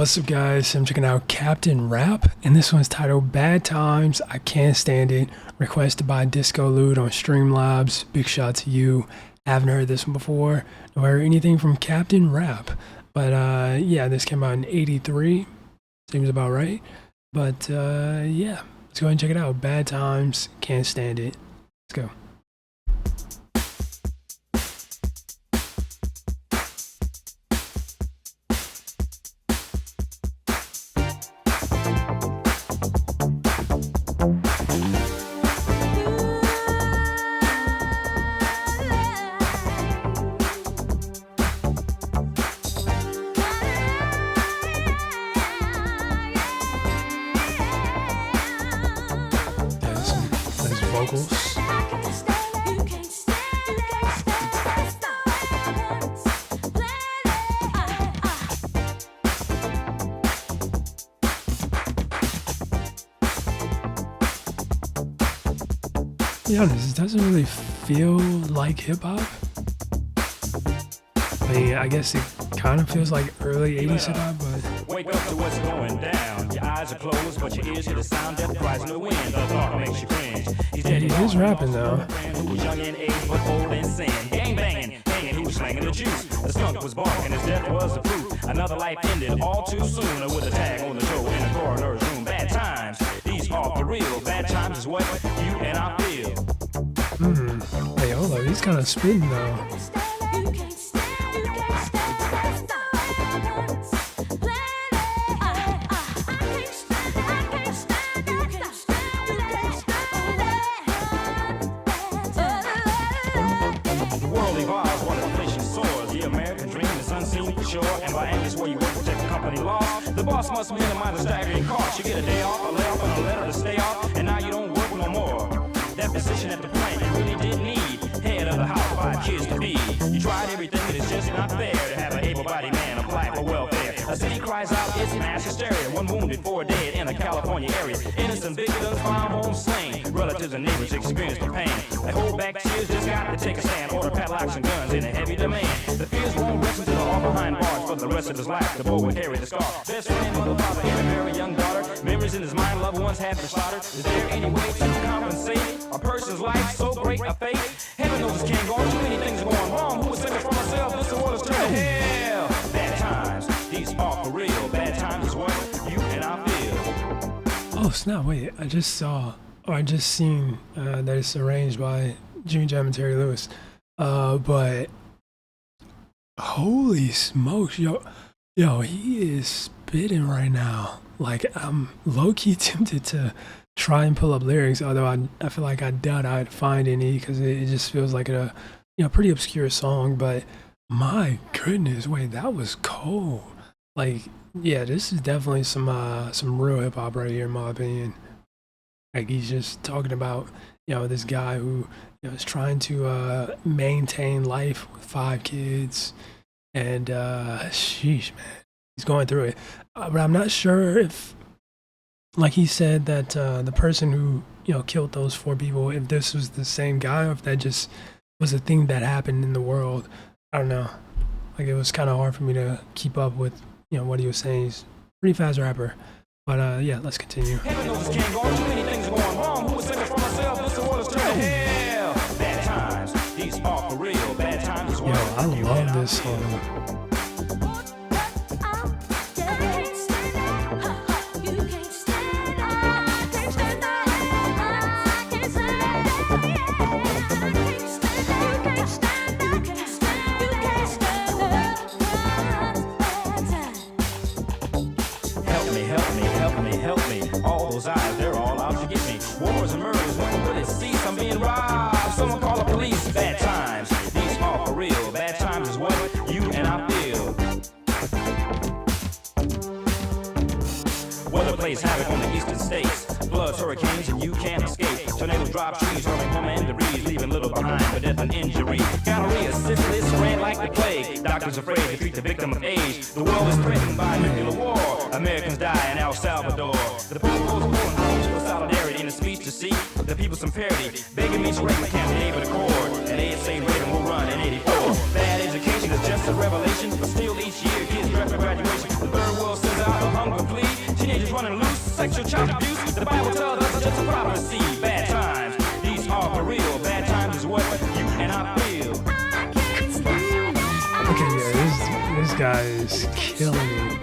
What's up, guys? I'm checking out Captain Rapp, and this one's titled Bad Times, I Can't Stand It. Requested by Disco Lude on Streamlabs. Big shout to you. Haven't heard this one before, nor heard anything from Captain Rapp. But yeah, this came out in 83. Seems about right. But yeah, let's go ahead and check it out. Bad Times, Can't Stand It. Let's go. Vocals. Be honest, it doesn't really feel like hip hop. I mean, I guess it kind of feels like early 80s hip hop, but wake up to what's going down. Your eyes are closed, but your ears hear the sound that cries in the wind. The thought makes you cringe. yeah, he is rapping though. Who was young in age but old in sin. Gang banging, hanging, he was slanging the juice. The skunk was barking, his death was the proof. Another life ended all too soon with a tag on the show in the coroner's room. Bad times, these are for real. Bad times is what you and I feel. Hey, hold up, he's kind of spitting though. And by Angus where you work, protect the company law. The boss must minimize the staggering cost. You get a day off, a layoff, and a letter to stay off, and now you don't work no more. That position at the plant you really did need. Head of the house, 5 kids to be. You tried everything, and it's just not fair to have an able-bodied man apply for welfare. A city cries out, it's mass hysteria. 1 wounded, 4 dead in a California area. Innocent victims found home slain. Relatives and neighbors experience the pain. They hold back tears, just got to take a stand. Order padlocks and guns in a heavy demand. The fears won't rest until they're all behind bars for the rest of his life. The boy will carry the scar. Best friend, mother, father, and a very young daughter. Memories in his mind, loved ones have been slaughtered. Is there any way to compensate a person's life so great a fate? Heaven knows this can't go on. Too many things are going wrong. Who was thinking for myself? This world is turning to hell. Bad times, these are for real. Bad times is what you and I feel. Oh snap! Wait, I just saw, or I just seen that it's arranged by Jimmy Jam and Terry Lewis. But holy smokes, yo, he is spitting right now. Like, I'm low-key tempted to try and pull up lyrics, although I feel like I doubt I'd find any because it just feels like a pretty obscure song. But my goodness, wait, that was cold. Like, yeah, this is definitely some real hip hop right here, in my opinion. Like, he's just talking about this guy who is trying to maintain life with 5 kids, and sheesh, man, he's going through it. But I'm not sure if, like he said, that the person who killed those 4 people, if this was the same guy or if that just was a thing that happened in the world. I don't know. Like, it was kind of hard for me to keep up with what he was saying. He's a pretty fast rapper. But yeah, let's continue. Heaven knows this can't go on. Too many things are going wrong. Who was thinking for myself? This world is turning to hell. Bad times, these are for real. Bad times is what I love this song. Help me. All those eyes, they're all out to get me. Wars and murders, when will it cease? I'm being robbed. Someone call the police. Bad times, these are for real. Bad times is what you and I feel. Weather plays havoc on the eastern states. Floods, hurricanes, and you can't escape. Tornadoes drop trees, hurling home and debris, leaving little behind for death and injury. Gonorrhea, syphilis, spread like the plague. Doctors afraid to treat the victim of age. The world is threatened by nuclear war. Americans die in El Salvador. The people pulling homes for solidarity in a speech to seek the people some parity. Begging me to break my Camp David Accord. And ASA rating will run in 84. Bad education is just a revelation, but still each year kids draft for graduation. The third world sends out guy is killing it.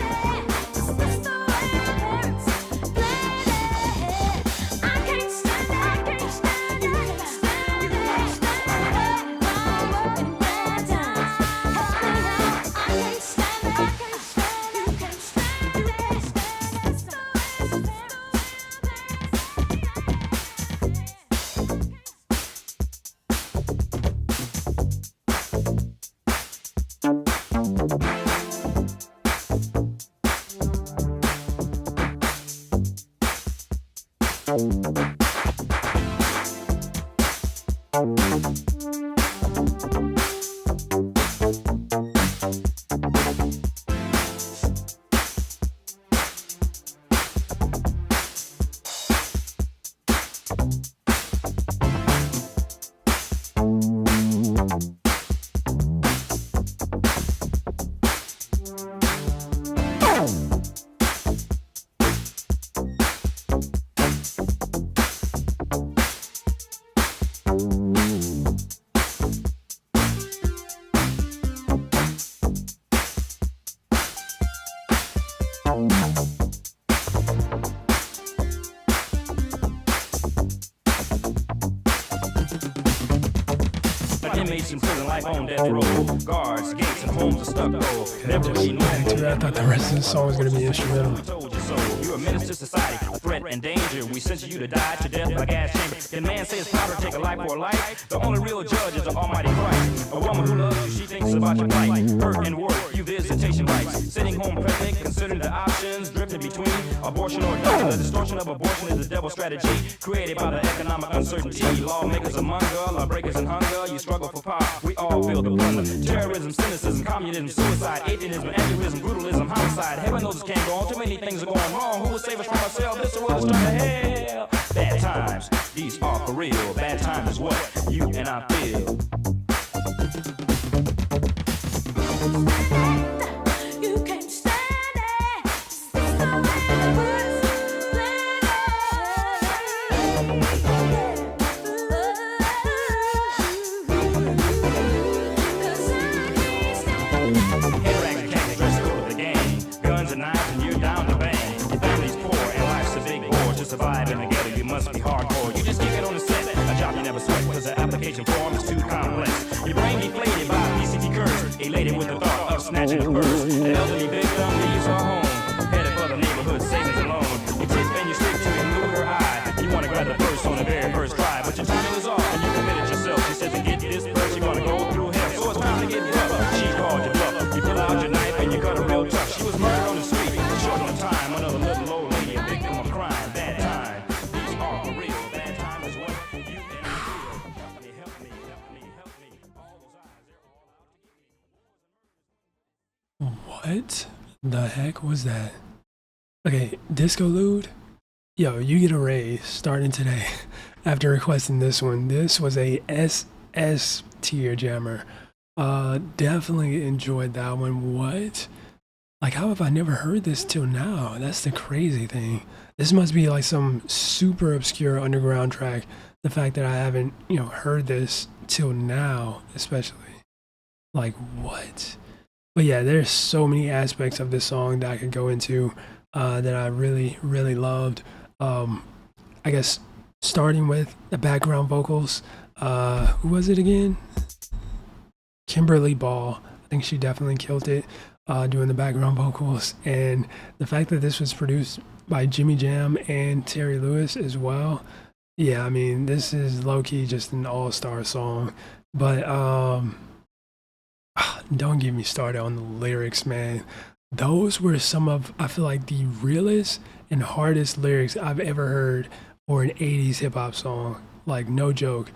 Inmates in prison life on death row. Guards, gates, and homes are stuck though. Never Just be back to that. I thought the rest of the song was gonna be instrumental. told you so. You're a menace to society, a threat and danger. We sentence you to die to death by gas chamber. Can man say it's proper to take a life for a life? The only real judge is the Almighty Christ. A woman who loves you, she thinks about your plight. Hurt and work, you visitation rights. Sitting home pregnant, considering the options, drifting between abortion or death. The distortion of abortion is the devil's strategy, created by the economic uncertainty. Lawmakers among us, lawbreakers in hunger. You struggle for power, we all feel the plunder. Terrorism, cynicism, communism, suicide, atheism, atheism, brutalism, homicide. Heaven knows it can't go on. Too many things are going wrong. Who will save us from ourselves? This world is turning to hell. Bad times, these are for real. Bad times is what you and I feel. You can't stand it. It's the way Head rags and khaki dress code of the gang. Guns and knives and you're down to bang. Your family's poor and life's a big bore. To survive in the ghetto you must be hardcore. You just kick it on the set, a job you never sweat, cause the application form is too complex. Your brain deflated by a PCT curse, elated with the thought of snatching a purse. The elderly victim leaves her home, headed for the neighborhood savings and loan. You tip and you stick to elude her eye. You wanna grab the purse on the very first try, but your timing was off and you committed yourself. She said to get this purse you're gonna go through hell, so it's time to get rough. She called you bluff, you pull out your knife and you cut her real tough. She was murdered on the street, short on time. Another little old lady, a victim of crime. Bad time, these are for real. Bad time is what you and I feel. Help me, help me, help me, help me. All those eyes, they're all out to get me. What the heck was that? Okay, Disco Lude? Yo, you get a raise starting today after requesting this one. This was a SS tier jammer. Definitely enjoyed that one. What? Like, how have I never heard this till now? That's the crazy thing. This must be like some super obscure underground track. The fact that I haven't, heard this till now, especially. Like, what? But yeah, there's so many aspects of this song that I could go into that I really, really loved. I guess starting with the background vocals. Who was it again? Kimberly Ball. I think she definitely killed it doing the background vocals. And the fact that this was produced by Jimmy Jam and Terry Lewis as well. Yeah, I mean, this is low-key just an all-star song. But don't get me started on the lyrics, man. Those were some of, I feel like, the realest and hardest lyrics I've ever heard for an 80s hip-hop song. Like, no joke.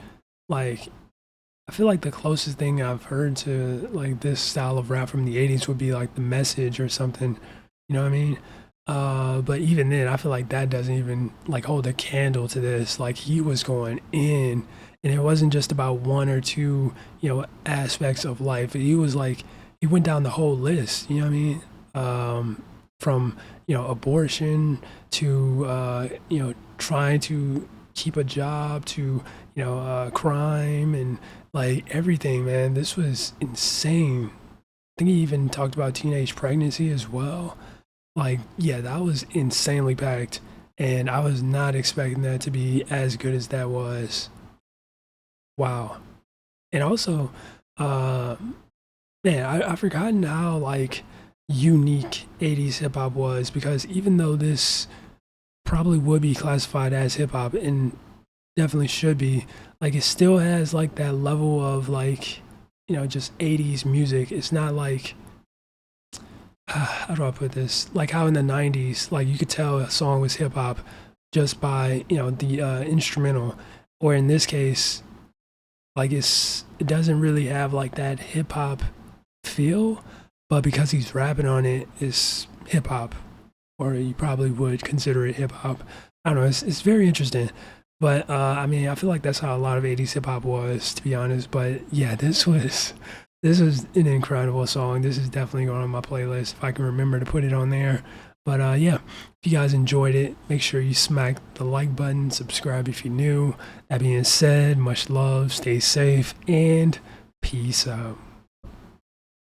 Like, I feel like the closest thing I've heard to like this style of rap from the 80s would be like The Message or something. You know what I mean? But even then, I feel like that doesn't even like hold a candle to this. Like, he was going in, and it wasn't just about one or two, aspects of life. He was like, he went down the whole list. You know what I mean? From abortion to trying to keep a job to crime and like everything, man. This was insane. think he even talked about teenage pregnancy as well. Like, yeah, that was insanely packed, and I was not expecting that to be as good as that was. Wow. And also, uh, man, I've forgotten how like unique 80s hip hop was, because even though this probably would be classified as hip hop and definitely should be, like it still has like that level of like, just 80s music. It's not like, how do I put this? Like how in the 90s, like you could tell a song was hip hop just by, the instrumental. Or in this case, like it doesn't really have like that hip hop feel, but because he's rapping on it, it's hip hop, or you probably would consider it hip hop. I don't know. It's very interesting. But I mean, I feel like that's how a lot of 80s hip hop was, to be honest. But yeah, this was an incredible song. This is definitely going on my playlist if I can remember to put it on there. But yeah, if you guys enjoyed it, make sure you smack the like button, subscribe if you're new. That being said, much love, stay safe, and peace out.